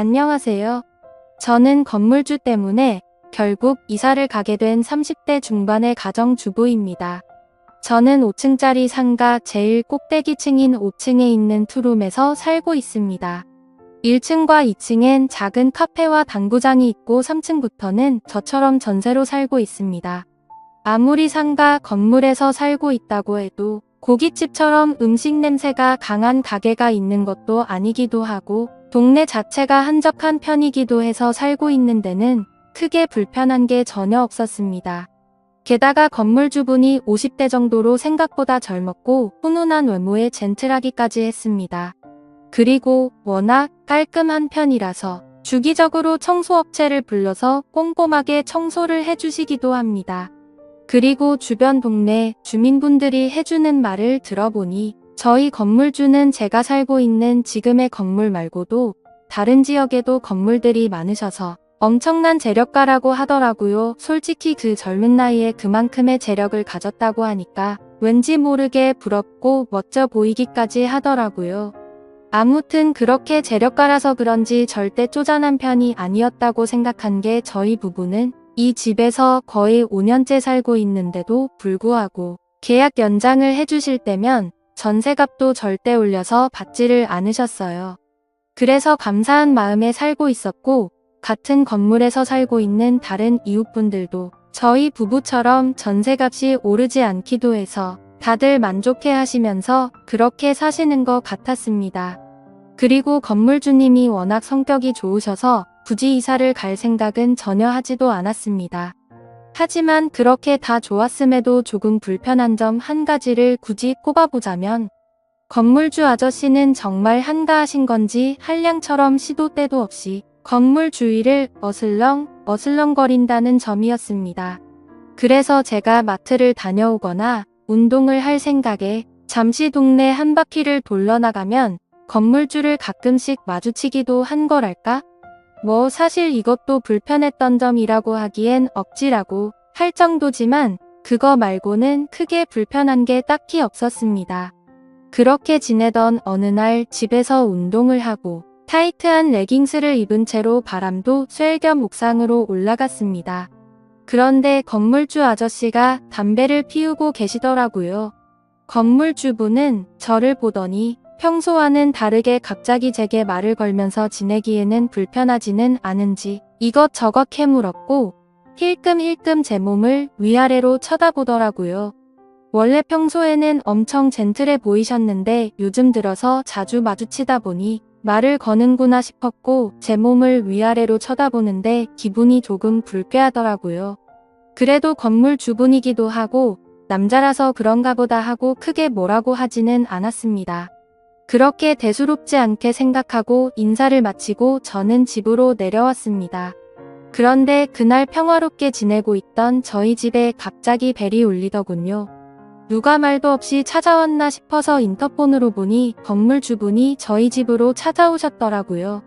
안녕하세요. 저는 건물주 때문에 결국 이사를 가게 된 30대 중반의 가정주부입니다. 저는 5층짜리 상가 제일 꼭대기층인 5층에 있는 투룸에서 살고 있습니다. 1층과 2층엔 작은 카페와 당구장이 있고 3층부터는 저처럼 전세로 살고 있습니다. 아무리 상가 건물에서 살고 있다고 해도 고깃집처럼 음식 냄새가 강한 가게가 있는 것도 아니기도 하고 동네 자체가 한적한 편이기도 해서 살고 있는 데는 크게 불편한 게 전혀 없었습니다. 게다가 건물주분이 50대 정도로 생각보다 젊었고 훈훈한 외모에 젠틀하기까지 했습니다. 그리고 워낙 깔끔한 편이라서 주기적으로 청소업체를 불러서 꼼꼼하게 청소를 해주시기도 합니다. 그리고 주변 동네 주민분들이 해주는 말을 들어보니 저희 건물주는 제가 살고 있는 지금의 건물 말고도 다른 지역에도 건물들이 많으셔서 엄청난 재력가라고 하더라고요. 솔직히 그 젊은 나이에 그만큼의 재력을 가졌다고 하니까 왠지 모르게 부럽고 멋져 보이기까지 하더라고요. 아무튼 그렇게 재력가라서 그런지 절대 쪼잔한 편이 아니었다고 생각한 게 저희 부부는 이 집에서 거의 5년째 살고 있는데도 불구하고 계약 연장을 해주실 때면 전세값도 절대 올려서 받지를 않으셨어요. 그래서 감사한 마음에 살고 있었고 같은 건물에서 살고 있는 다른 이웃분들도 저희 부부처럼 전세값이 오르지 않기도 해서 다들 만족해 하시면서 그렇게 사시는 것 같았습니다. 그리고 건물주님이 워낙 성격이 좋으셔서 굳이 이사를 갈 생각은 전혀 하지도 않았습니다. 하지만 그렇게 다 좋았음에도 조금 불편한 점 한 가지를 굳이 꼽아보자면 건물주 아저씨는 정말 한가하신 건지 한량처럼 시도 때도 없이 건물 주위를 어슬렁거린다는 점이었습니다. 그래서 제가 마트를 다녀오거나 운동을 할 생각에 잠시 동네 한 바퀴를 돌러나가면 건물주를 가끔씩 마주치기도 한 거랄까? 뭐 사실 이것도 불편했던 점이라고 하기엔 억지라고 할 정도지만 그거 말고는 크게 불편한 게 딱히 없었습니다. 그렇게 지내던 어느 날 집에서 운동을 하고 타이트한 레깅스를 입은 채로 바람도 쐴 겸 옥상으로 올라갔습니다. 그런데 건물주 아저씨가 담배를 피우고 계시더라고요. 건물주분은 저를 보더니 평소와는 다르게 갑자기 제게 말을 걸면서 지내기에는 불편하지는 않은지 이것저것 캐물었고 힐끔힐끔 제 몸을 위아래로 쳐다보더라고요. 원래 평소에는 엄청 젠틀해 보이셨는데 요즘 들어서 자주 마주치다 보니 말을 거는구나 싶었고 제 몸을 위아래로 쳐다보는데 기분이 조금 불쾌하더라고요. 그래도 건물 주분이기도 하고 남자라서 그런가 보다 하고 크게 뭐라고 하지는 않았습니다. 그렇게 대수롭지 않게 생각하고 인사를 마치고 저는 집으로 내려왔습니다. 그런데 그날 평화롭게 지내고 있던 저희 집에 갑자기 벨이 울리더군요. 누가 말도 없이 찾아왔나 싶어서 인터폰으로 보니 건물주분이 저희 집으로 찾아오셨더라고요.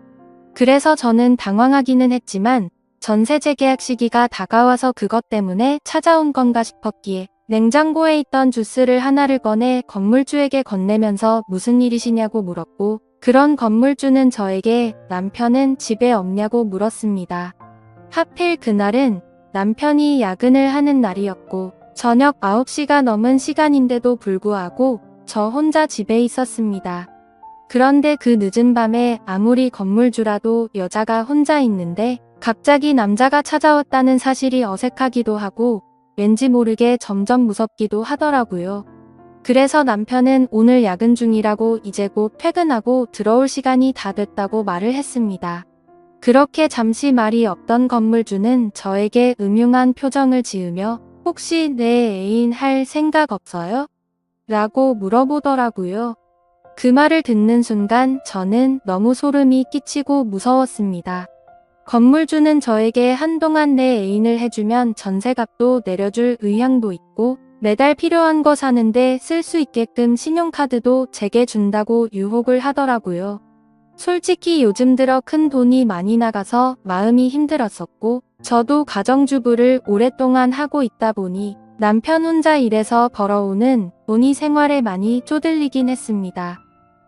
그래서 저는 당황하기는 했지만 전세 재계약 시기가 다가와서 그것 때문에 찾아온 건가 싶었기에 냉장고에 있던 주스를 하나를 꺼내 건물주에게 건네면서 무슨 일이시냐고 물었고 그런 건물주는 저에게 남편은 집에 없냐고 물었습니다. 하필 그날은 남편이 야근을 하는 날이었고 저녁 9시가 넘은 시간인데도 불구하고 저 혼자 집에 있었습니다. 그런데 그 늦은 밤에 아무리 건물주라도 여자가 혼자 있는데 갑자기 남자가 찾아왔다는 사실이 어색하기도 하고 왠지 모르게 점점 무섭기도 하더라고요. 그래서 남편은 오늘 야근 중이라고 이제 곧 퇴근하고 들어올 시간이 다 됐다고 말을 했습니다. 그렇게 잠시 말이 없던 건물주는 저에게 음흉한 표정을 지으며 혹시 내 애인 할 생각 없어요? 라고 물어보더라고요. 그 말을 듣는 순간 저는 너무 소름이 끼치고 무서웠습니다. 건물주는 저에게 한동안 내 애인을 해주면 전세값도 내려줄 의향도 있고 매달 필요한 거 사는데 쓸 수 있게끔 신용카드도 제게 준다고 유혹을 하더라고요. 솔직히 요즘 들어 큰 돈이 많이 나가서 마음이 힘들었었고 저도 가정주부를 오랫동안 하고 있다 보니 남편 혼자 일해서 벌어오는 돈이 생활에 많이 쪼들리긴 했습니다.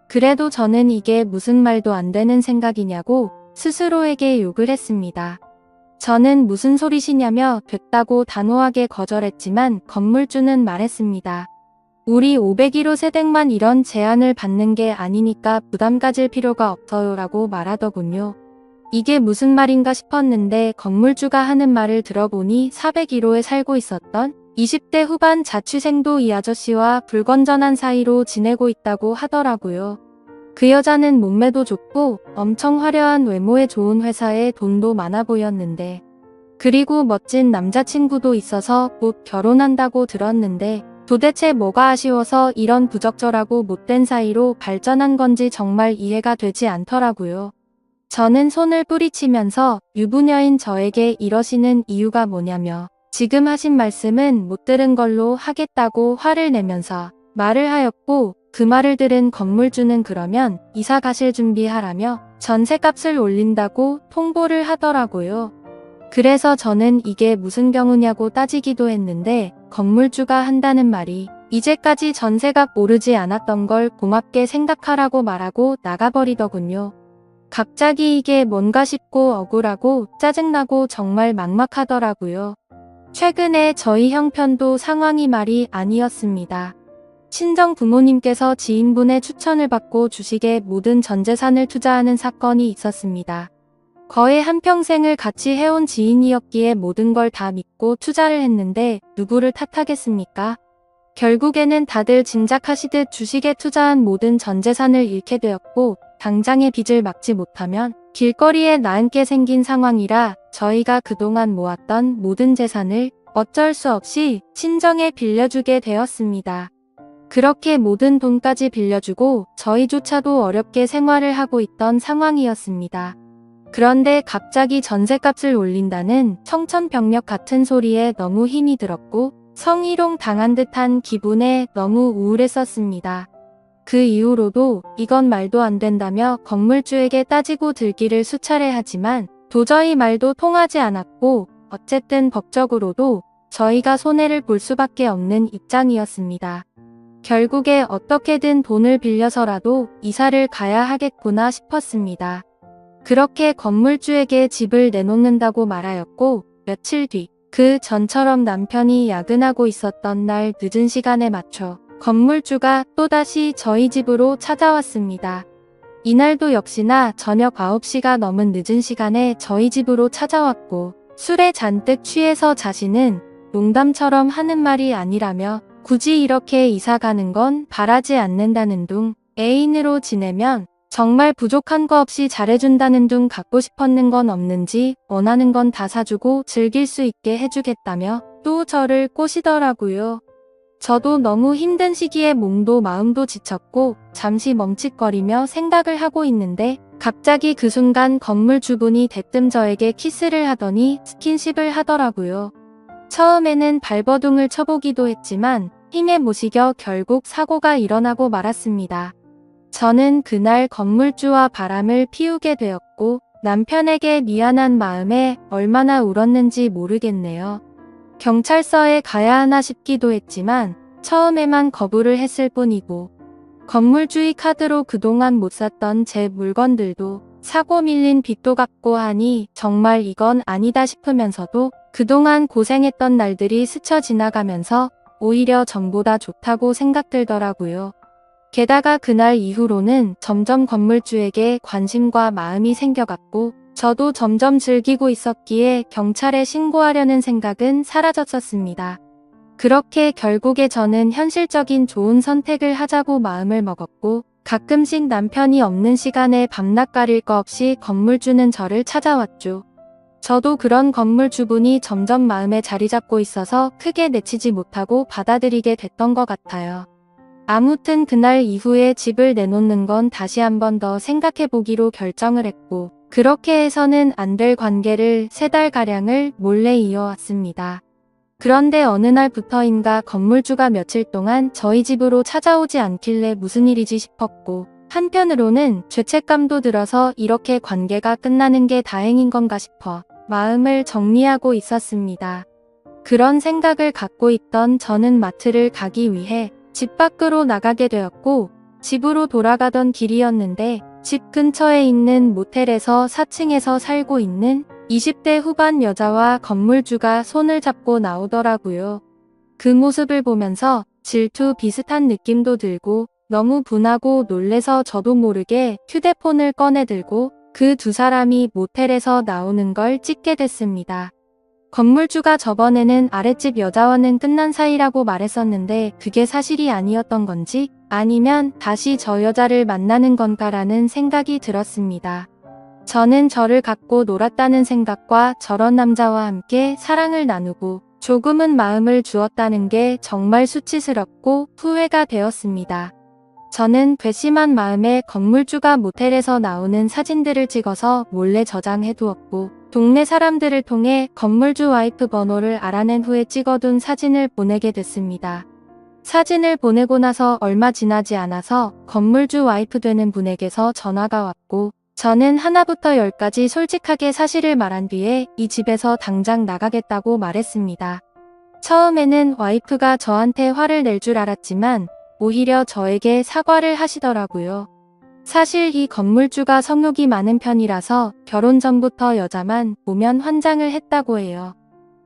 그래도 저는 이게 무슨 말도 안 되는 생각이냐고 스스로에게 욕을 했습니다. 저는 무슨 소리시냐며 됐다고 단호하게 거절했지만 건물주는 말했습니다. 우리 501호 세댁만 이런 제안을 받는 게 아니니까 부담 가질 필요가 없어요 라고 말하더군요. 이게 무슨 말인가 싶었는데 건물주가 하는 말을 들어보니 401호에 살고 있었던 20대 후반 자취생도 이 아저씨와 불건전한 사이로 지내고 있다고 하더라고요. 그 여자는 몸매도 좋고 엄청 화려한 외모에 좋은 회사에 돈도 많아 보였는데 그리고 멋진 남자친구도 있어서 곧 결혼한다고 들었는데 도대체 뭐가 아쉬워서 이런 부적절하고 못된 사이로 발전한 건지 정말 이해가 되지 않더라고요. 저는 손을 뿌리치면서 유부녀인 저에게 이러시는 이유가 뭐냐며 지금 하신 말씀은 못 들은 걸로 하겠다고 화를 내면서 말을 하였고 그 말을 들은 건물주는 그러면 이사 가실 준비하라며 전셋값을 올린다고 통보를 하더라고요. 그래서 저는 이게 무슨 경우냐고 따지기도 했는데 건물주가 한다는 말이 이제까지 전셋값 오르지 않았던 걸 고맙게 생각하라고 말하고 나가버리더군요. 갑자기 이게 뭔가 싶고 억울하고 짜증나고 정말 막막하더라고요. 최근에 저희 형편도 상황이 말이 아니었습니다. 친정 부모님께서 지인분의 추천을 받고 주식에 모든 전 재산을 투자하는 사건이 있었습니다. 거의 한평생을 같이 해온 지인이었기에 모든 걸 다 믿고 투자를 했는데 누구를 탓하겠습니까? 결국에는 다들 짐작하시듯 주식에 투자한 모든 전 재산을 잃게 되었고 당장의 빚을 막지 못하면 길거리에 나앉게 생긴 상황이라 저희가 그동안 모았던 모든 재산을 어쩔 수 없이 친정에 빌려주게 되었습니다. 그렇게 모든 돈까지 빌려주고 저희조차도 어렵게 생활을 하고 있던 상황이었습니다. 그런데 갑자기 전셋값을 올린다는 청천벽력 같은 소리에 너무 힘이 들었고 성희롱 당한 듯한 기분에 너무 우울했었습니다. 그 이후로도 이건 말도 안 된다며 건물주에게 따지고 들기를 수차례 하지만 도저히 말도 통하지 않았고 어쨌든 법적으로도 저희가 손해를 볼 수밖에 없는 입장이었습니다. 결국에 어떻게든 돈을 빌려서라도 이사를 가야 하겠구나 싶었습니다. 그렇게 건물주에게 집을 내놓는다고 말하였고 며칠 뒤 그 전처럼 남편이 야근하고 있었던 날 늦은 시간에 맞춰 건물주가 또다시 저희 집으로 찾아왔습니다. 이날도 역시나 저녁 9시가 넘은 늦은 시간에 저희 집으로 찾아왔고 술에 잔뜩 취해서 자신은 농담처럼 하는 말이 아니라며 굳이 이렇게 이사 가는 건 바라지 않는다는 둥 애인으로 지내면 정말 부족한 거 없이 잘해준다는 둥 갖고 싶었는 건 없는지 원하는 건 다 사주고 즐길 수 있게 해주겠다며 또 저를 꼬시더라고요. 저도 너무 힘든 시기에 몸도 마음도 지쳤고 잠시 멈칫거리며 생각을 하고 있는데 갑자기 그 순간 건물주분이 대뜸 저에게 키스를 하더니 스킨십을 하더라고요. 처음에는 발버둥을 쳐보기도 했지만 힘에 못 이겨 결국 사고가 일어나고 말았습니다. 저는 그날 건물주와 바람을 피우게 되었고 남편에게 미안한 마음에 얼마나 울었는지 모르겠네요. 경찰서에 가야 하나 싶기도 했지만 처음에만 거부를 했을 뿐이고 건물주의 카드로 그동안 못 샀던 제 물건들도 사고 밀린 빚도 갚고 하니 정말 이건 아니다 싶으면서도 그동안 고생했던 날들이 스쳐 지나가면서 오히려 전보다 좋다고 생각들더라고요. 게다가 그날 이후로는 점점 건물주에게 관심과 마음이 생겨갔고 저도 점점 즐기고 있었기에 경찰에 신고하려는 생각은 사라졌었습니다. 그렇게 결국에 저는 현실적인 좋은 선택을 하자고 마음을 먹었고 가끔씩 남편이 없는 시간에 밤낮 가릴 거 없이 건물주는 저를 찾아왔죠. 저도 그런 건물주분이 점점 마음에 자리 잡고 있어서 크게 내치지 못하고 받아들이게 됐던 것 같아요. 아무튼 그날 이후에 집을 내놓는 건 다시 한 번 더 생각해보기로 결정을 했고 그렇게 해서는 안 될 관계를 3달가량을 몰래 이어왔습니다. 그런데 어느 날부터인가 건물주가 며칠 동안 저희 집으로 찾아오지 않길래 무슨 일이지 싶었고 한편으로는 죄책감도 들어서 이렇게 관계가 끝나는 게 다행인 건가 싶어 마음을 정리하고 있었습니다. 그런 생각을 갖고 있던 저는 마트를 가기 위해 집 밖으로 나가게 되었고 집으로 돌아가던 길이었는데 집 근처에 있는 모텔에서 4층에서 살고 있는 20대 후반 여자와 건물주가 손을 잡고 나오더라고요. 그 모습을 보면서 질투 비슷한 느낌도 들고 너무 분하고 놀래서 저도 모르게 휴대폰을 꺼내들고 그 두 사람이 모텔에서 나오는 걸 찍게 됐습니다. 건물주가 저번에는 아랫집 여자와는 끝난 사이라고 말했었는데 그게 사실이 아니었던 건지 아니면 다시 저 여자를 만나는 건가라는 생각이 들었습니다. 저는 저를 갖고 놀았다는 생각과 저런 남자와 함께 사랑을 나누고 조금은 마음을 주었다는 게 정말 수치스럽고 후회가 되었습니다. 저는 괘씸한 마음에 건물주가 모텔에서 나오는 사진들을 찍어서 몰래 저장해 두었고 동네 사람들을 통해 건물주 와이프 번호를 알아낸 후에 찍어둔 사진을 보내게 됐습니다. 사진을 보내고 나서 얼마 지나지 않아서 건물주 와이프 되는 분에게서 전화가 왔고 저는 하나부터 열까지 솔직하게 사실을 말한 뒤에 이 집에서 당장 나가겠다고 말했습니다. 처음에는 와이프가 저한테 화를 낼 줄 알았지만 오히려 저에게 사과를 하시더라고요. 사실 이 건물주가 성욕이 많은 편이라서 결혼 전부터 여자만 보면 환장을 했다고 해요.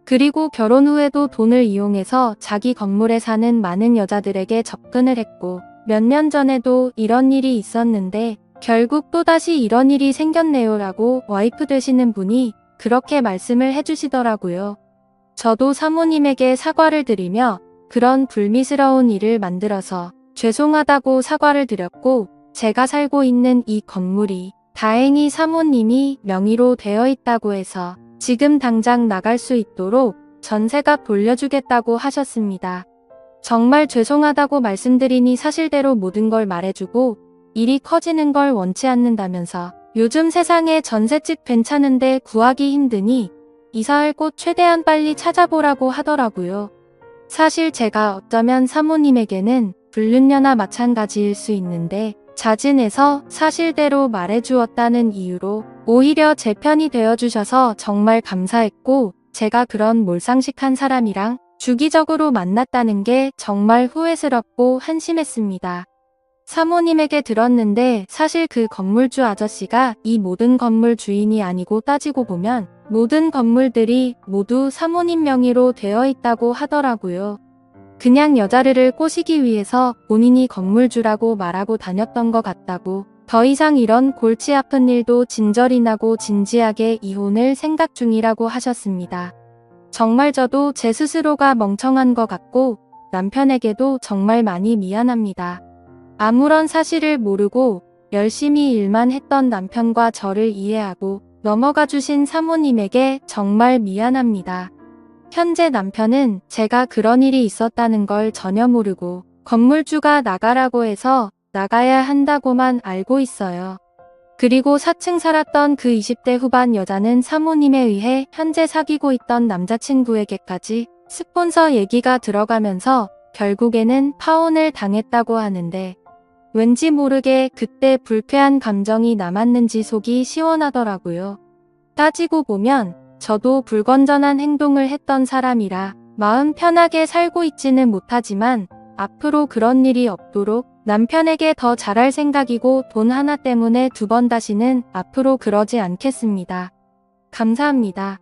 그리고 결혼 후에도 돈을 이용해서 자기 건물에 사는 많은 여자들에게 접근을 했고 몇 년 전에도 이런 일이 있었는데 결국 또다시 이런 일이 생겼네요라고 와이프 되시는 분이 그렇게 말씀을 해주시더라고요. 저도 사모님에게 사과를 드리며 그런 불미스러운 일을 만들어서 죄송하다고 사과를 드렸고 제가 살고 있는 이 건물이 다행히 사모님이 명의로 되어 있다고 해서 지금 당장 나갈 수 있도록 전세값 돌려주겠다고 하셨습니다. 정말 죄송하다고 말씀드리니 사실대로 모든 걸 말해주고 일이 커지는 걸 원치 않는다면서 요즘 세상에 전셋집 괜찮은데 구하기 힘드니 이사할 곳 최대한 빨리 찾아보라고 하더라고요. 사실 제가 어쩌면 사모님에게는 불륜녀나 마찬가지일 수 있는데 자진해서 사실대로 말해주었다는 이유로 오히려 제 편이 되어주셔서 정말 감사했고 제가 그런 몰상식한 사람이랑 주기적으로 만났다는 게 정말 후회스럽고 한심했습니다. 사모님에게 들었는데 사실 그 건물주 아저씨가 이 모든 건물 주인이 아니고 따지고 보면 모든 건물들이 모두 사모님 명의로 되어 있다고 하더라고요. 그냥 여자를 꼬시기 위해서 본인이 건물주라고 말하고 다녔던 것 같다고 더 이상 이런 골치 아픈 일도 진절이 나고 진지하게 이혼을 생각 중이라고 하셨습니다. 정말 저도 제 스스로가 멍청한 것 같고 남편에게도 정말 많이 미안합니다. 아무런 사실을 모르고 열심히 일만 했던 남편과 저를 이해하고 넘어가 주신 사모님에게 정말 미안합니다. 현재 남편은 제가 그런 일이 있었다는 걸 전혀 모르고 건물주가 나가라고 해서 나가야 한다고만 알고 있어요. 그리고 4층 살았던 그 20대 후반 여자는 사모님에 의해 현재 사귀고 있던 남자친구에게까지 스폰서 얘기가 들어가면서 결국에는 파혼을 당했다고 하는데 왠지 모르게 그때 불쾌한 감정이 남았는지 속이 시원하더라고요. 따지고 보면 저도 불건전한 행동을 했던 사람이라 마음 편하게 살고 있지는 못하지만 앞으로 그런 일이 없도록 남편에게 더 잘할 생각이고 돈 하나 때문에 두 번 다시는 앞으로 그러지 않겠습니다. 감사합니다.